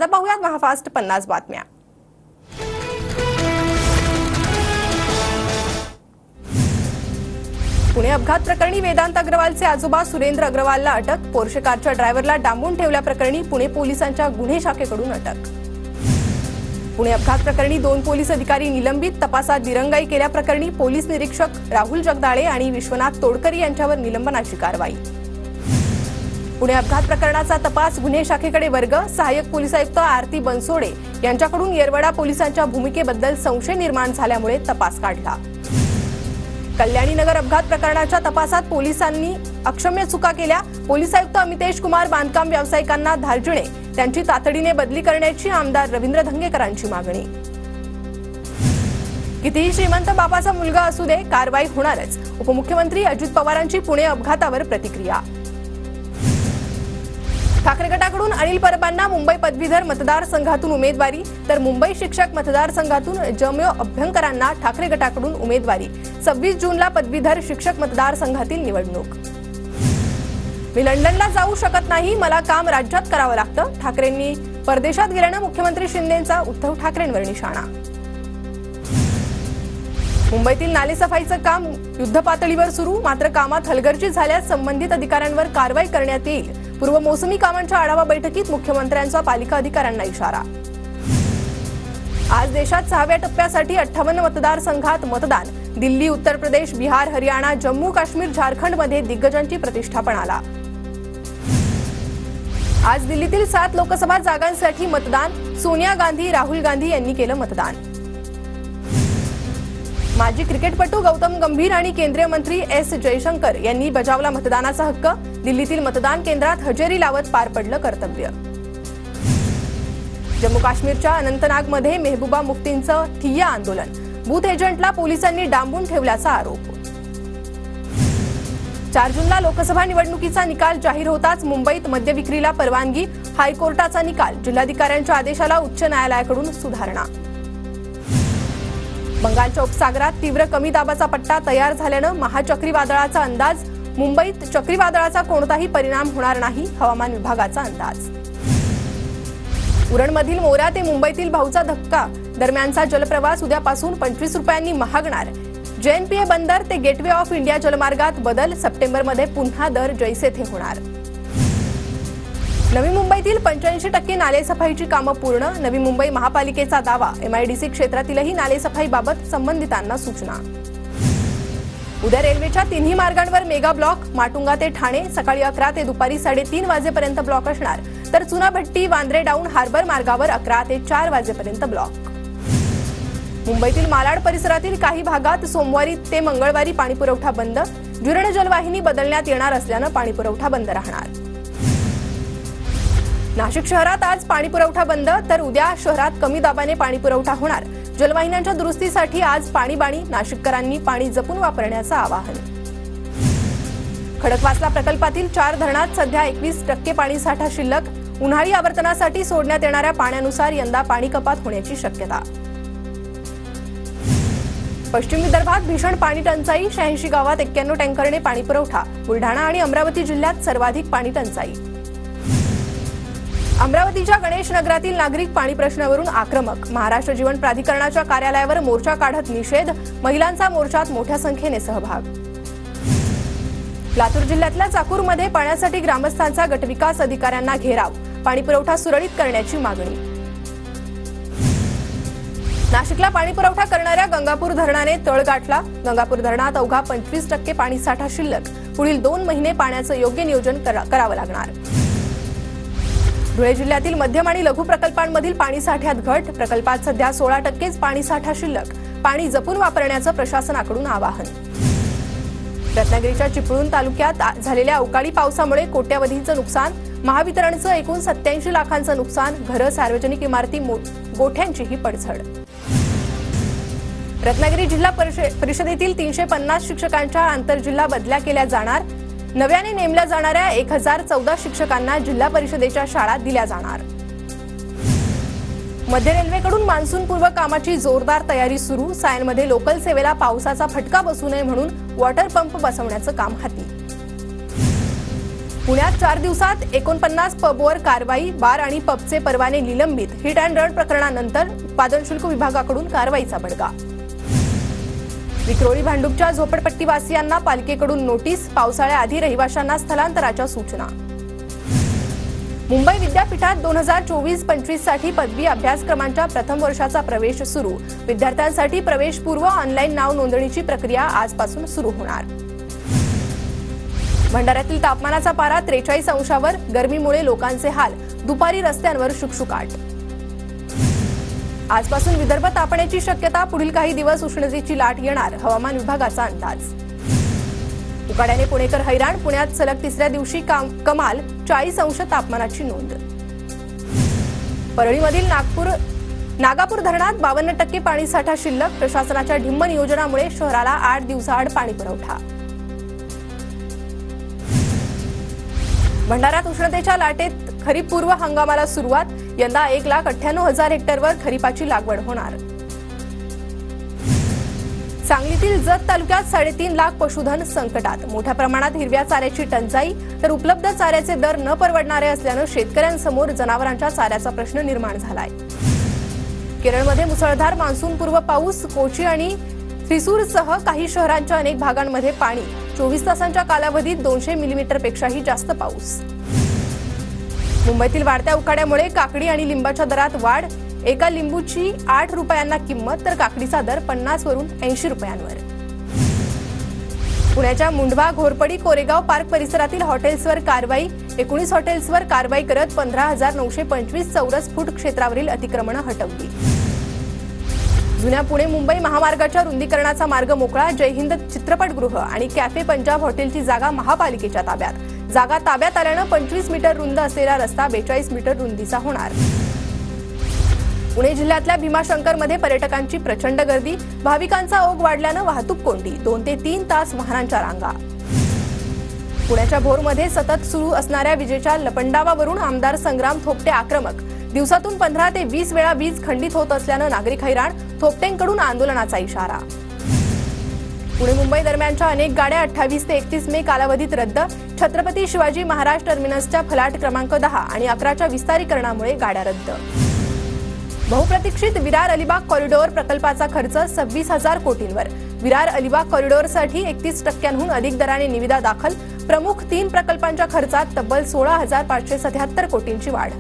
आता पाहूयात महाफास्ट 50 बातम्या। पुणे अपघात प्रकरणी वेदांत अग्रवालचे आजोबा सुरेंद्र अग्रवालला अटक। पोर्शे कारच्या ड्रायव्हरला डांबून ठेवल्याप्रकरणी पुणे पोलिसांच्या गुन्हे शाखेकडून अटक। पुणे अपघात प्रकरणी 2 पोलीस अधिकारी निलंबित। तपासात दिरंगाई केल्याप्रकरणी पोलीस निरीक्षक राहुल जगदाळे आणि विश्वनाथ तोडकरी यांच्यावर निलंबनाची कारवाई। पुणे अपघात प्रकरणाचा तपास गुन्हे शाखेकडे वर्ग। सहाय्यक पोलीस आयुक्त आरती बनसोडे यांच्याकडून येरवडा पोलिसांच्या भूमिकेबद्दल संशय निर्माण झाल्यामुळे तपास काढला। कल्याणी नगर अपघात प्रकरणाच्या तपासात पोलिसांनी अक्षम्य चुका केल्या। पोलीस आयुक्त अमितेश कुमार बांधकाम व्यावसायिकांना धार्जिणे, त्यांची तातडीने बदली करण्याची आमदार रवींद्र धंगेकरांची मागणी। कितीही श्रीमंत बापाचा मुलगा असू दे, कारवाई होणारच। उपमुख्यमंत्री अजित पवारांची पुणे अपघातावर प्रतिक्रिया। ठाकरे गटाकडून अनिल परबांना मुंबई पदवीधर मतदारसंघातून उमेदवारी, तर मुंबई शिक्षक मतदारसंघातून जमयो अभ्यंकरांना ठाकरे गटाकडून उमेदवारी। 26 जूनला पदवीधर शिक्षक मतदारसंघातील निवडणूक। मी लंडनला जाऊ शकत नाही, मला काम राज्यात करावं लागतं। ठाकरेंनी परदेशात गेल्यानं मुख्यमंत्री शिंदेंचा उद्धव ठाकरेंवर निशाणा। मुंबईतील नालेसफाईचं काम युद्धपातळीवर सुरू, मात्र कामात हलगर्जी झाल्यास संबंधित अधिकाऱ्यांवर कारवाई करण्यात येईल। पूर्व मोसमी कामांच्या आढावा बैठकीत मुख्यमंत्र्यांचा पालिका अधिकाऱ्यांना इशारा। आज देशात 6व्या टप्प्यासाठी 58 मतदारसंघात मतदान। दिल्ली, उत्तर प्रदेश, बिहार, हरियाणा, जम्मू काश्मीर, झारखंडमध्ये दिग्गजांची प्रतिष्ठा पणाला। आज दिल्लीतील 7 लोकसभा जागांसाठी मतदान। सोनिया गांधी, राहुल गांधी यांनी केलं मतदान। माजी क्रिकेटपटू गौतम गंभीर आणि केंद्रीय मंत्री एस जयशंकर यांनी बजावला मतदानाचा हक्क। दिल्लीतील मतदान केंद्रात हजेरी लावत पार पडलं कर्तव्य। जम्मू काश्मीरच्या अनंतनागमध्ये मेहबूबा मुफ्तींचं ठिय्या आंदोलन। बूथ एजंटला पोलिसांनी डांबून ठेवल्याचा आरोप। 4 जूनला लोकसभा निवडणुकीचा निकाल जाहीर होताच मुंबईत मद्य विक्रीला परवानगी। हायकोर्टाचा निकाल, जिल्हाधिकाऱ्यांच्या आदेशाला उच्च न्यायालयाकडून सुधारणा। बंगालच्या उपसागरात तीव्र कमी दाबाचा पट्टा तयार झाल्यानं महा चक्रीवादळाचा अंदाज। मुंबईत चक्रीवादळाचा कोणताही परिणाम होणार नाही, हवामान विभागाचा अंदाज। उरणमधील मोरा ते मुंबईतील भाऊचा धक्का दरम्यानचा जलप्रवास उद्यापासून 25 रुपयांनी महागणार। JNPA बंदर ते गेटवे ऑफ इंडिया जलमार्गात बदल, सप्टेंबरमध्ये पुन्हा दर जैसे थे होणार। नवी मुंबईतील 85% नालेसफाईची कामं पूर्ण। नवी मुंबई महापालिकेचा दावा। MIDC क्षेत्रातीलही नालेसफाईबाबत संबंधितांना सूचना। उद्या रेल्वेच्या 3ही मार्गांवर मेगा ब्लॉक। माटुंगा ते ठाणे सकाळी 11 ते दुपारी 3:30 वाजेपर्यंत ब्लॉक असणार, तर चुनाभट्टी, वांद्रे डाऊन हार्बर मार्गावर 11 ते 4 वाजेपर्यंत ब्लॉक। मुंबईतील मालाड परिसरातील काही भागात सोमवारी ते मंगळवारी पाणीपुरवठा बंद। जुरण जलवाहिनी बदलण्यात येणार असल्यानं पाणीपुरवठा बंद राहणार। नाशिक शहरात आज पाणीपुरवठा बंद, तर उद्या शहरात कमी दाबाने पाणीपुरवठा होणार। जलवाहिन्यांच्या दुरुस्तीसाठी आज पाणीबाणी, नाशिककरांनी पाणी जपून वापरण्याचं आवाहन। खडकवासला प्रकल्पातील 4 धरणात सध्या 21% पाणीसाठा शिल्लक। उन्हाळी आवर्तनासाठी सोडण्यात येणाऱ्या पाण्यानुसार यंदा पाणी कपात होण्याची शक्यता। पश्चिम विदर्भात भीषण पाणी टंचाई। 86 गावात 91 टँकरने पाणीपुरवठा। बुलढाणा आणि अमरावती जिल्ह्यात सर्वाधिक पाणी टंचाई। अमरावतीच्या गणेश नगरातील नागरिक पाणी प्रश्नावरून आक्रमक। महाराष्ट्र जीवन प्राधिकरणाच्या कार्यालयावर मोर्चा काढत निषेध। महिलांचा मोर्चात मोठ्या संख्येने सहभाग। लातूर जिल्ह्यातल्या चाकूरमध्ये पाण्यासाठी ग्रामस्थांचा गटविकास अधिकाऱ्यांना घेराव। पाणीपुरवठा सुरळीत करण्याची मागणी। नाशिकला पाणीपुरवठा करणाऱ्या गंगापूर धरणाने तळ गाठला। गंगापूर धरणात अवघा 25% पाणीसाठा शिल्लक। पुढील 2 महिने पाण्याचं योग्य नियोजन करावं लागणार। धुळे जिल्ह्यातील मध्यम आणि लघु प्रकल्पांमधील पाणीसाठ्यात घट। प्रकल्पात सध्या 16%च पाणीसाठा शिल्लक। पाणी जपून वापरण्याचं प्रशासनाकडून आवाहन। रत्नागिरीच्या चिपळूण तालुक्यात झालेल्या अवकाळी पावसामुळे कोट्यवधींचं नुकसान। महावितरणचं एकूण 87 लाखांचं नुकसान। घरं, सार्वजनिक इमारती, गोठ्यांचीही पडझड। रत्नागिरी जिल्हा परिषदेतील 350 शिक्षकांच्या आंतरजिल्हा बदल्या केल्या जाणार। नव्याने नेमल्या जाणाऱ्या 1014 शिक्षकांना जिल्हा परिषदेच्या शाळा दिल्या जाणार। मध्य रेल्वेकडून मान्सूनपूर्व कामाची जोरदार तयारी सुरू। सायनमध्ये लोकल सेवेला पावसाचा फटका बसू नये म्हणून वॉटर पंप बसवण्याचं काम हाती। पुण्यात 4 दिवसात 49 पबवर कारवाई, बार आणि पबचे परवाने निलंबित. हिट अँड रन प्रकरणानंतर उत्पादन शुल्क विभागाकडून कारवाईचा बडगा. विक्रोळी भांडूपच्या झोपडपट्टीवासियांना पालिकेकडून नोटीस, पावसाळ्याआधी रहिवाशांना स्थलांतराच्या सूचना. मुंबई विद्यापीठात 2024-25 साठी पदवी अभ्यासक्रमांच्या प्रथम वर्षाचा प्रवेश सुरू. विद्यार्थ्यांसाठी प्रवेशपूर्व ऑनलाईन नाव नोंदणीची प्रक्रिया आजपासून सुरू होणार. भंडाऱ्यातील तापमानाचा पारा 43 अंशावर, गरमीमुळे लोकांचे हाल, दुपारी रस्त्यांवर शुकशुकाट. आजपासून विदर्भ तापण्याची शक्यता, पुढील काही दिवस उष्णतेची लाट येणार, हवामान विभागाचा अंदाज. उकाड्याने पुणेकर हैराण, पुण्यात सलग तिसऱ्या दिवशी कमाल 40 अंश तापमानाची नोंद. परळीमधील नागापूर धरणात 52% पाणीसाठा शिल्लक, प्रशासनाच्या ढिम्म नियोजनामुळे शहराला 8 दिवसाआड पाणी पुरवठा. भंडाऱ्यात उष्णतेच्या लाटेत खरीपपूर्व हंगामाला सुरुवात, यंदा 1,98,000 हेक्टरवर खरीपाची लागवड होणार. सांगलीतील जत तालुक्यात 3.5 लाख पशुधन संकटात, मोठ्या प्रमाणात हिरव्या चाऱ्याची टंचाई, तर उपलब्ध चाऱ्याचे दर न परवडणारे असल्यानं शेतकऱ्यांसमोर जनावरांच्या चाऱ्याचा प्रश्न निर्माण झालाय. केरळमध्ये मुसळधार मान्सूनपूर्व पाऊस, कोची आणि थ्रिसूरसह काही शहरांच्या अनेक भागांमध्ये पाणी, 24 तासांच्या कालावधीत 200 मिलीमीटरपेक्षाही जास्त पाऊस. मुंबईतील वाढत्या उकाड्यामुळे काकडी आणि लिंबाच्या दरात वाढ, एका लिंबूची 8 रुपयांना किंमत, तर काकडीचा दर 50 वरून 80 रुपयांवर. पुण्याच्या मुंढवा, घोरपडी, कोरेगाव पार्क परिसरातील हॉटेल्सवर कारवाई, 19 हॉटेल्सवर कारवाई करत 15,925 चौरस फूट क्षेत्रावरील अतिक्रमणं हटवली. जुन्या पुणे मुंबई महामार्गाच्या रुंदीकरणाचा मार्ग मोकळा, जय हिंद चित्रपटगृह आणि कॅफे पंजाब हॉटेलची जागा महापालिकेच्या ताब्यात. जागा ताब्यात आल्यानं 25 मीटर रुंद असलेला रस्ता 42 मीटर रुंदीचा होणार. पुणे जिल्ह्यातल्या भीमाशंकरमध्ये पर्यटकांची प्रचंड गर्दी, भाविकांचा ओघ वाढल्यानं वाहतूक कोंडी, 2 ते 3 तास वाहनांच्या रांगा. पुण्याच्या भोरमध्ये सतत सुरू असणाऱ्या विजेच्या लपंडावावरून आमदार संग्राम थोपटे आक्रमक, दिवसातून 15 ते 20 वेळा वीज खंडित होत असल्यानं नागरिक हैराण, थोपटेंकडून आंदोलनाचा इशारा. पुणे मुंबई दरम्यानच्या अनेक गाड्या 28 ते 31 मे कालावधीत रद्द, छत्रपती शिवाजी महाराज टर्मिनसच्या फलाट क्रमांक 10 आणि 11च्या विस्तारीकरणामुळे गाड्या रद्द. बहुप्रतीक्षित विरार अलिबाग कॉरिडॉर प्रकल्पाचा खर्च 26,000 कोटींवर, विरार अलिबाग कॉरिडॉरसाठी 31% अधिक दराने निविदा दाखल, प्रमुख 3 प्रकल्पांच्या खर्चात तब्बल 16,577 कोटींची वाढ.